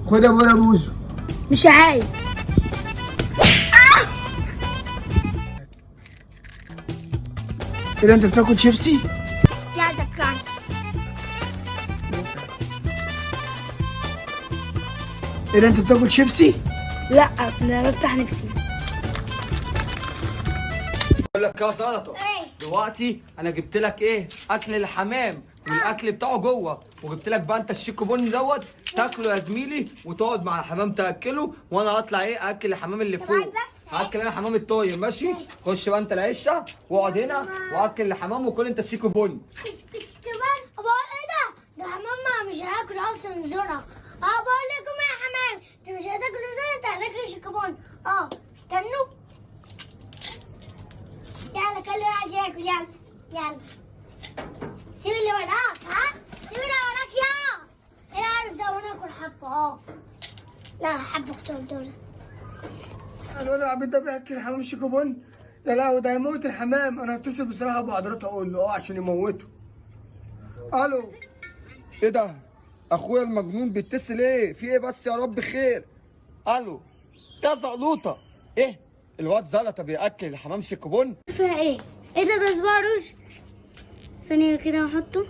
خد يا ابويا بوزو. مش عايز. كده انت بتاكل شيبسي؟ لا ده كان. ايه ده انت بتاكل شيبسي؟ لا انا بفتح نفسي. بقول لك يا سلطه، دلوقتي انا جبت لك ايه؟ اكل الحمام والاكل بتاعه جوه، وجبت لك بقى انت الشيكو بني دوت تاكله يا زميلي وتقعد مع الحمام تاكله، وانا هطلع ايه اكل الحمام اللي فوق. هاكل انا حمام الطاير ماشي؟ خش بقى انت العشه واقعد هنا واكل الحمام وكل انت الشيكو بني. كمان بقول ايه ده حمام مش هياكل اصلا زرع. بقول لكم يا حمام انت مش هتاكلوا زرع، انت هتاكلوا شيكابون. استنوا. يلا كل واحد ياكل. يلا يلا سيب اللي وراك. سيب اللي وراك. ايه عارف ده وناكل حبه. لا حبه اختار دول. الواد العبيط ده بياكل حمام شيكوبون. يا لهوي ده هيموت الحمام. انا هتصل بصراحه ابو حضرته اقول له عشان يموته. الو. ايه ده؟ اخويا المجنون بيتصل ايه؟ في ايه بس يا رب خير؟ الو يا زقلوطه. ايه؟ الواد زلطه بياكل الحمام شيكو بني؟ فيها ايه؟ ايه ده صباع روش. ثانية كده احطه.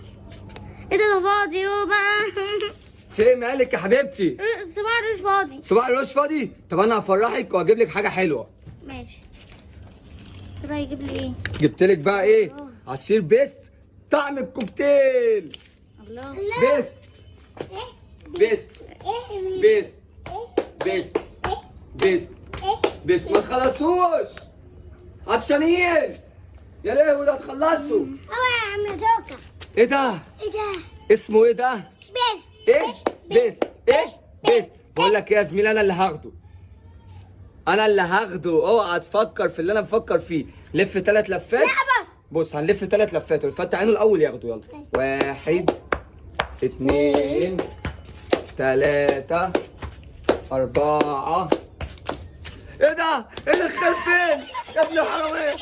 ايه ده فاضي هو بقى. في ايه مالك يا حبيبتي؟ صباع روش فاضي. صباح الرش فاضي؟ طب انا هفرحك واجيب لك حاجه حلوه. ماشي. ترى يجيب لي ايه؟ جبت لك بقى ايه؟ عصير بيست طعم الكوكتيل. الله. بيست بيست بيست بيست بيست بيست. ما تخلصوش عطشانين يا لهوي ده هتخلصوا. يا عم دوكا. ايه ده؟ ايه ده؟ اسمه ايه ده؟ بس. ايه؟ بيست ايه؟ بيست. بقول لك ايه يا زميلي، انا اللي هاخده. انا اللي هاخده، اوعى تفكر في اللي انا بفكر فيه. لف 3 لفات. لا بس. بص هنلف 3 لفات والفتح عينه الاول ياخده. يلا 1 2 3 4. ايه ده؟ ايه اللي خال فين؟ يا ابن الحرامية.